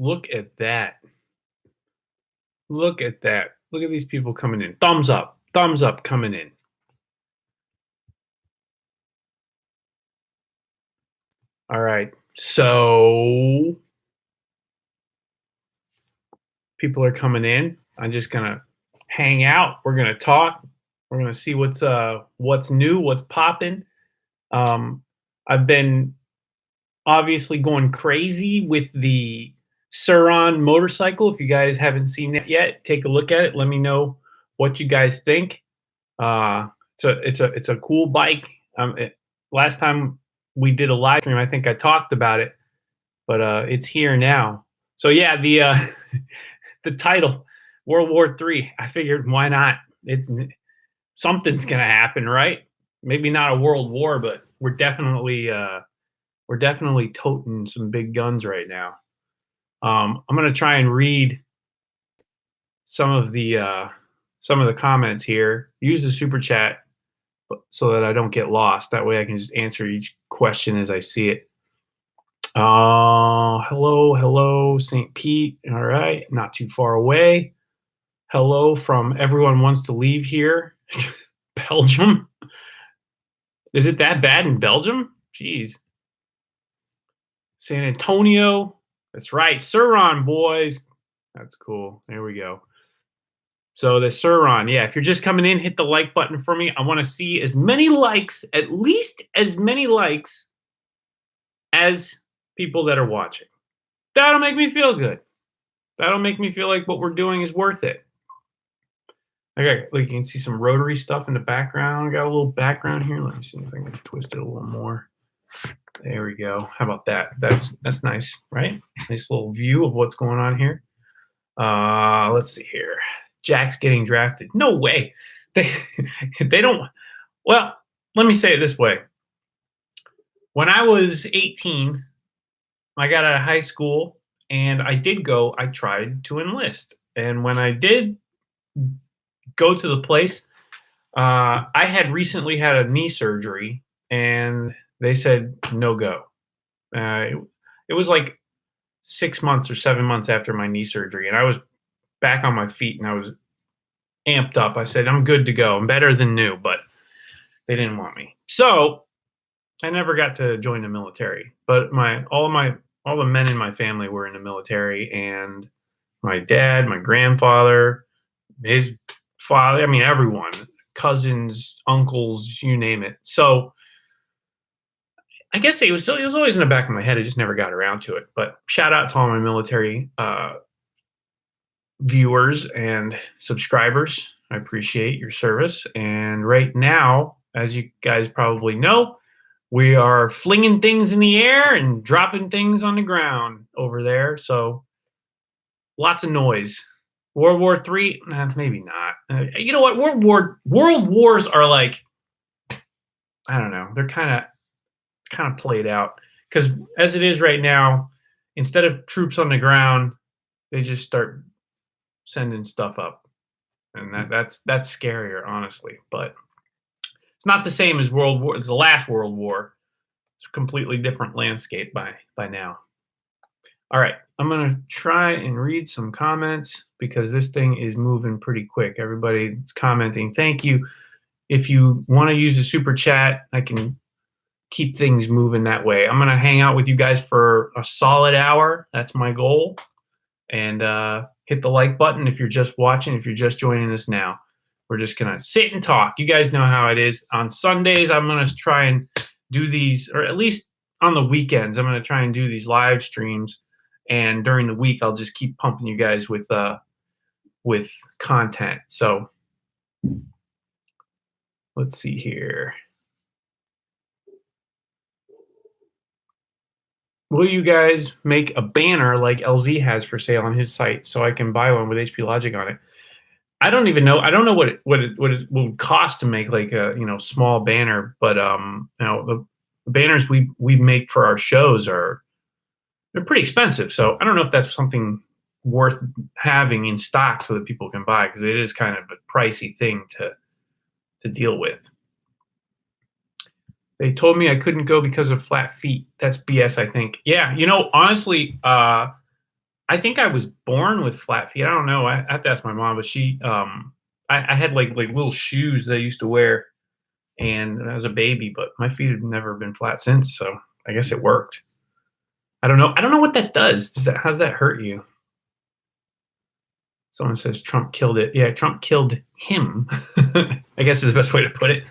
Look at that. Look at that. Look at these people coming in. Thumbs up. Thumbs up coming in. All right. So people are coming in. I'm just gonna hang out. We're gonna talk. We're gonna see what's new, what's popping. I've been obviously going crazy with the Suron motorcycle. If you guys haven't seen that yet, take a look at it. Let me know what you guys think. It's a cool bike. Last time we did a live stream, I think I talked about it, but it's here now. So yeah, the the title, World War III. I figured why not? Something's gonna happen, right? Maybe not a world war, but we're definitely toting some big guns right now. I'm gonna try and read some of the comments here. Use the super chat so that I don't get lost. That way I can just answer each question as I see it. Hello, St. Pete. All right, not too far away. Hello from everyone wants to leave here. Belgium. Is it that bad in Belgium? Jeez. San Antonio. That's right. Suron, boys. That's cool. There we go. So the Suron, yeah, if you're just coming in, hit the like button for me. I want to see as many likes, at least as many likes as people that are watching. That'll make me feel good. That'll make me feel like what we're doing is worth it. Okay, look, you can see some rotary stuff in the background. I got a little background here. Let me see if I can twist it a little more. There we go. How about that? That's nice, right? Nice little view of what's going on here. Let's see here. Jack's getting drafted. No way. They don't. Well, let me say it this way. When I was 18, I got out of high school and I tried to enlist. And when I did go to the place, I had recently had a knee surgery and they said no go. It was like 6 months or 7 months after my knee surgery, and I was back on my feet and I was amped up. I said, I'm good to go. I'm better than new, but they didn't want me. So I never got to join the military, but all the men in my family were in the military, and my dad, my grandfather, his father, I mean, everyone, cousins, uncles, you name it. So I guess it was always in the back of my head. I just never got around to it. But shout out to all my military viewers and subscribers. I appreciate your service. And right now, as you guys probably know, we are flinging things in the air and dropping things on the ground over there. So lots of noise. World War III? Maybe not. You know what? World wars are like, I don't know. They're kind of played out, because as it is right now, instead of troops on the ground, they just start sending stuff up, and that's scarier, honestly. But it's not the same as the last World War. It's a completely different landscape by now. All right, I'm gonna try and read some comments because this thing is moving pretty quick. Everybody's commenting. Thank you. If you want to use the super chat, I can keep things moving that way. I'm gonna hang out with you guys for a solid hour. That's my goal. And hit the like button if you're just watching. If you're just joining us now, we're just gonna sit and talk. You guys know how it is. On Sundays, I'm gonna try and do these, or at least on the weekends, I'm gonna try and do these live streams. And during the week, I'll just keep pumping you guys with content. So let's see here. Will you guys make a banner like LZ has for sale on his site so I can buy one with HP Logic on it? I don't even know. I don't know what it would cost to make like a small banner, but the banners we make for our shows they're pretty expensive. So I don't know if that's something worth having in stock so that people can buy, because it is kind of a pricey thing to deal with. They told me I couldn't go because of flat feet. That's BS, I think. Yeah, honestly, I think I was born with flat feet. I don't know. I have to ask my mom, but I had like little shoes that I used to wear, and I was a baby, but my feet have never been flat since. So I guess it worked. I don't know. I don't know what that does. How does that hurt you? Someone says Trump killed it. Yeah, Trump killed him. I guess is the best way to put it.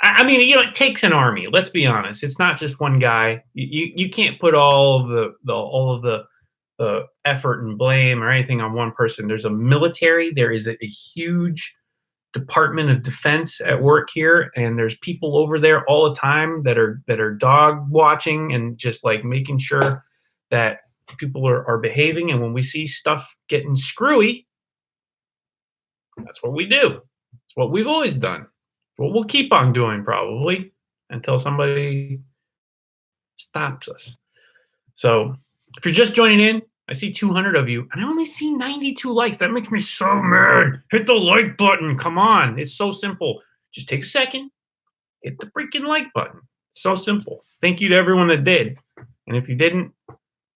I mean, it takes an army. Let's be honest. It's not just one guy. You can't put all of the effort and blame or anything on one person. There's a military. There is a huge Department of Defense at work here, and there's people over there all the time that are dog watching and just like making sure that people are behaving. And when we see stuff getting screwy, that's what we do. It's what we've always done. What we'll keep on doing probably until somebody stops us. So if you're just joining in, I see 200 of you, and I only see 92 likes. That makes me so mad. Hit the like button. Come on. It's so simple. Just take a second, hit the freaking like button. So simple. Thank you to everyone that did. And if you didn't,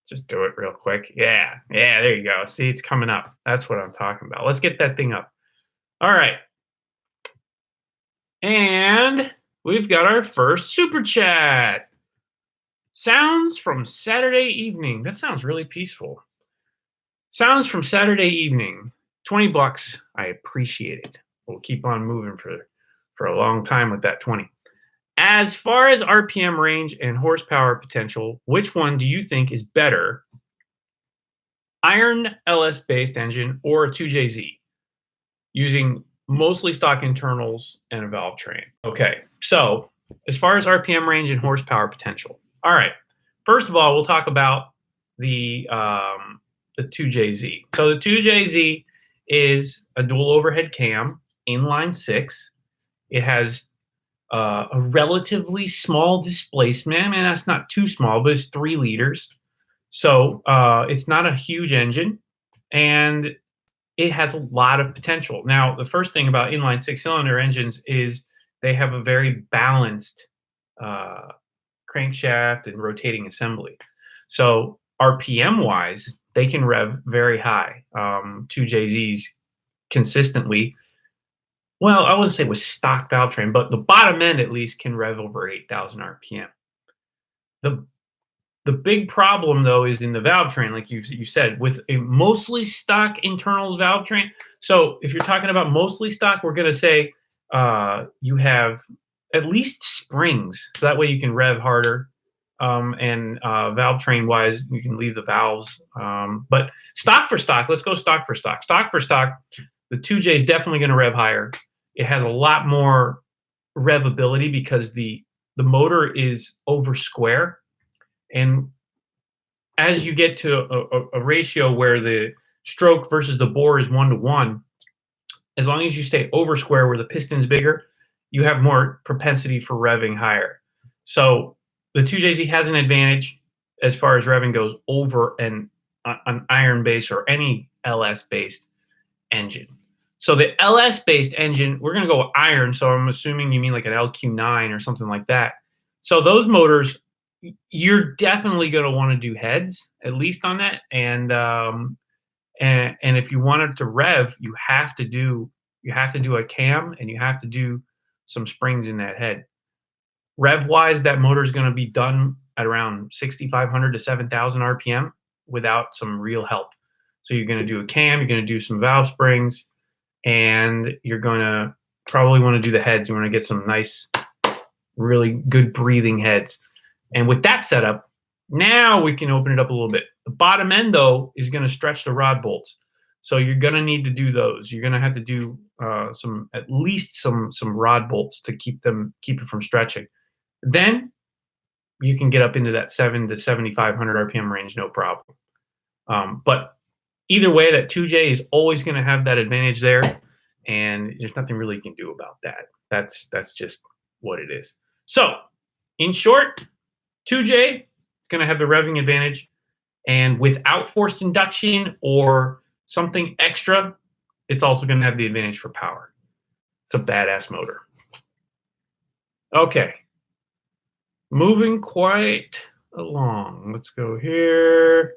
just do it real quick. Yeah. Yeah, there you go. See, it's coming up. That's what I'm talking about. Let's get that thing up. All right. And we've got our first super chat. Sounds from Saturday evening. That sounds really peaceful. Sounds from Saturday evening. 20 bucks. I appreciate it. We'll keep on moving for a long time with that 20. As far as RPM range and horsepower potential, which one do you think is better? Iron LS based engine or a 2JZ using mostly stock internals and a valve train. Okay, so as far as RPM range and horsepower potential. All right, first of all, we'll talk about the 2JZ. So the 2JZ is a dual overhead cam, inline six. It has a relatively small displacement. I mean, that's not too small, but it's 3 liters. So it's not a huge engine, and it has a lot of potential. Now, the first thing about inline 6-cylinder engines is they have a very balanced crankshaft and rotating assembly. So RPM wise, they can rev very high. 2JZs consistently. Well, I wouldn't say with stock valve train, but the bottom end at least can rev over 8,000 RPM. The big problem though is in the valve train, like you said, with a mostly stock internals valve train. So if you're talking about mostly stock, we're going to say you have at least springs, so that way you can rev harder. And valve train wise, you can leave the valves. But stock for stock, let's go stock for stock. Stock for stock, the 2J is definitely going to rev higher. It has a lot more revability because the motor is over square. And as you get to a ratio where the stroke versus the bore is 1-to-1, as long as you stay over square where the piston's bigger, you have more propensity for revving higher. So the 2JZ has an advantage as far as revving goes over an iron based or any LS based engine. So the LS based engine, we're going to go with iron. So I'm assuming you mean like an LQ9 or something like that. So those motors, you're definitely going to want to do heads at least on that. And if you wanted to rev, you have to do a cam and you have to do some springs in that head. Rev wise, that motor is going to be done at around 6,500 to 7,000 RPM without some real help. So you're going to do a cam, you're going to do some valve springs, and you're going to probably want to do the heads. You want to get some nice, really good breathing heads. And with that setup, now we can open it up a little bit. The bottom end, though, is going to stretch the rod bolts. So you're going to need to do those. You're going to have to do at least some rod bolts to keep it from stretching. Then you can get up into that 7 to 7,500 RPM range, no problem. But either way, that 2J is always going to have that advantage there, and there's nothing really you can do about that. That's just what it is. So, in short, 2J is going to have the revving advantage, and without forced induction or something extra, it's also going to have the advantage for power. It's a badass motor. Okay. Moving quite along. Let's go here.